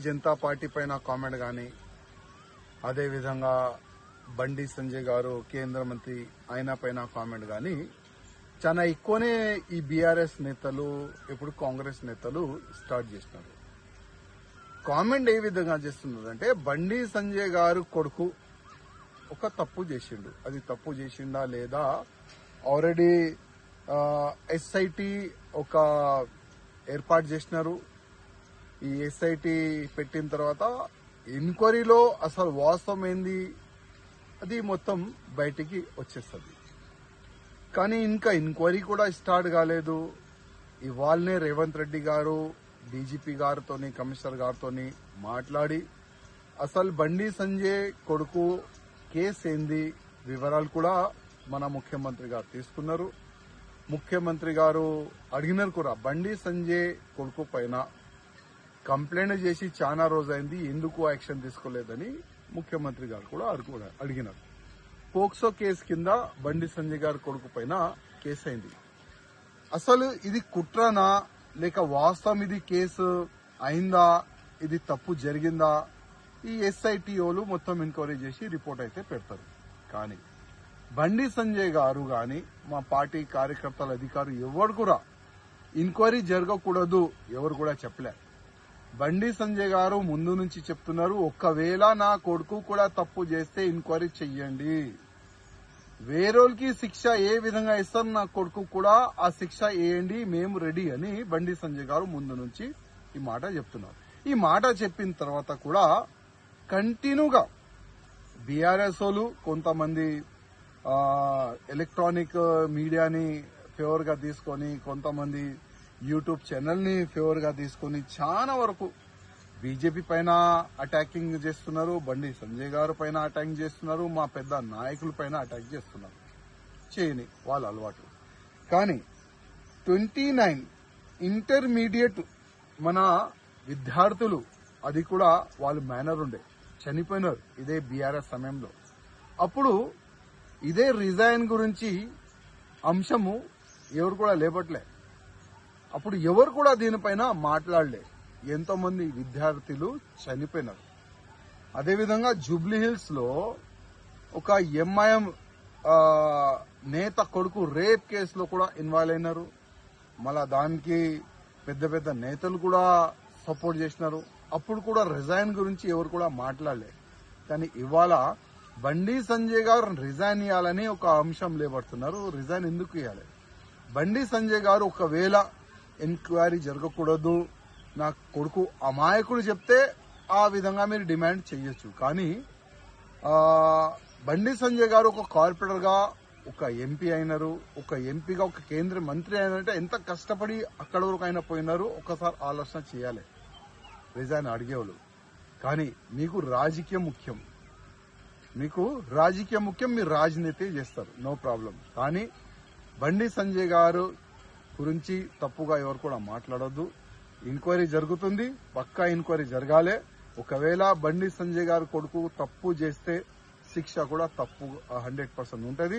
Janata party పైన comment కానీ, అదేవిధంగా బండి సంజయ్ గారు కేంద్ర మంత్రి ఆయన పైన కామెంట్ కానీ చాలా ఎక్కువనే ఈ బీఆర్ఎస్ నేతలు, ఇప్పుడు కాంగ్రెస్ నేతలు స్టార్ట్ చేసినారు. కామెంట్ ఏ విధంగా చేస్తున్నారంటే, బండి సంజయ్ గారు కొడుకు ఒక తప్పు చేసిండు, అది తప్పు చేసిండా లేదా, ఆల్రెడీ ఎస్ఐటి ఒక ఏర్పాటు చేసినారు. ఈ ఎస్ఐటి పెట్టిన తర్వాత ఎంక్వైరీలో అసలు వాస్తవం ఏంది అది మొత్తం బయటికి వచ్చేస్తుంది. కానీ ఇంకా ఎంక్వైరీ కూడా స్టార్ట్ కాలేదు. ఇవాళనే రేవంత్ రెడ్డి గారు డీజీపీ గారితోని, కమిషనర్ గారితోని మాట్లాడి అసలు బండి సంజయ్ కొడుకు కేసు ఏంది వివరాలు కూడా మన ముఖ్యమంత్రి గారు తీసుకున్నారు. ముఖ్యమంత్రి గారు అడిగినారు కూడా, బండి సంజయ్ కొడుకు పైన కంప్లైంట్ చేసి చాలా రోజైంది, ఎందుకు యాక్షన్ తీసుకోలేదని ముఖ్యమంత్రి గారు కూడా అడిగినారు. పోక్సో కేసు కింద బండి సంజయ్ గారి కొడుకు పైన కేసు అయింది. అసలు ఇది కుట్రనా లేక వాస్తవం ఇది కేసు అయిందా, ఇది తప్పు జరిగిందా, ఈ ఎస్ఐటిఓలు మొత్తం ఎంక్వైరీ చేసి రిపోర్ట్ అయితే పెడతారు. కానీ బండి సంజయ్ గారు గాని, మా పార్టీ కార్యకర్తల అధికారులు ఎవరు కూడా ఎంక్వైరీ జరగకూడదు ఎవరు కూడా చెప్పలే. బండి సంజయ్ గారు ముందు నుంచి చెప్తున్నారు, ఒకవేళ నా కొడుకు కూడా తప్పు చేస్తే ఎంక్వైరీ చెయ్యండి, వేరేకి శిక్ష ఏ విధంగా ఇస్తారు నా కొడుకు కూడా ఆ శిక్ష వేయండి, మేము రెడీ అని బండి సంజయ్ గారు ముందు నుంచి ఈ మాట చెప్తున్నారు. ఈ మాట చెప్పిన తర్వాత కూడా కంటిన్యూగా బీఆర్ఎస్ వాళ్ళు కొంతమంది ఎలక్ట్రానిక్ మీడియాని ఫేవర్ గా తీసుకొని, కొంతమంది యూట్యూబ్ ఛానల్ ని ఫేవర్ గా తీసుకొని చాలా వరకు బీజేపీ పైన అటాకింగ్ చేస్తున్నారు, బండి సంజయ్ గారు పైన అటాకింగ్ చేస్తున్నారు, మా పెద్ద నాయకుల పైన అటాక్ చేస్తున్నారు. చేయని వాళ్ళ అలవాటు. కానీ 29 ఇంటర్మీడియట్ మన విద్యార్థులు, అది కూడా వాళ్ళు మేనర్ ఉండే చనిపోయినారు ఇదే బీఆర్ఎస్ సమయంలో. అప్పుడు ఇదే రిజైన్ గురించి అంశము ఎవరు కూడా లేపట్లే. అప్పుడు ఎవరు కూడా దీనిపైన మాట్లాడలే. ఎంతో మంది విద్యార్థులు చనిపోయినారు. అదేవిధంగా జూబ్లీ హిల్స్ లో ఒక ఎంఐఎం నేత కొడుకు రేప్ కేసులో కూడా ఇన్వాల్వ్ అయినారు. మళ్ళా దానికి పెద్ద పెద్ద నేతలు కూడా సపోర్ట్ చేసినారు. అప్పుడు కూడా రిజైన్ గురించి ఎవరు కూడా మాట్లాడలే. కానీ ఇవాళ బండి సంజయ్ గారు రిజైన్ ఇవ్వాలని ఒక అంశం లేబడుతున్నారు. రిజైన్ ఎందుకు ఇవ్వాలి? బండి సంజయ్ గారు ఒకవేళ ఎంక్వైరీ జరగకూడదు, నా కొడుకు అమాయకుడు చెప్తే ఆ విధంగా మీరు డిమాండ్ చేయొచ్చు. కానీ బండి సంజయ్ గారు ఒక కార్పొరేటర్ గా ఒక ఎంపీ అయినారు, ఒక ఎంపీగా ఒక కేంద్ర మంత్రి అయినంటే ఎంత కష్టపడి అక్కడ వరకు అయినా పోయినారు. ఒకసారి ఆలోచన చేయాలి రిజైన్ అడిగేవాళ్ళు. కానీ మీకు రాజకీయం ముఖ్యం, మీరు రాజనీతి చేస్తారు, నో ప్రాబ్లం. కానీ బండి సంజయ్ గారు గురించి తప్పుగా ఎవరు కూడా మాట్లాడొద్దు. ఎంక్వైరీ జరుగుతుంది, పక్కా ఎంక్వైరీ జరగాలి. ఒకవేళ బండి సంజయ్ గారు కొడుకు తప్పు చేస్తే శిక్ష కూడా తప్పు 100% ఉంటుంది.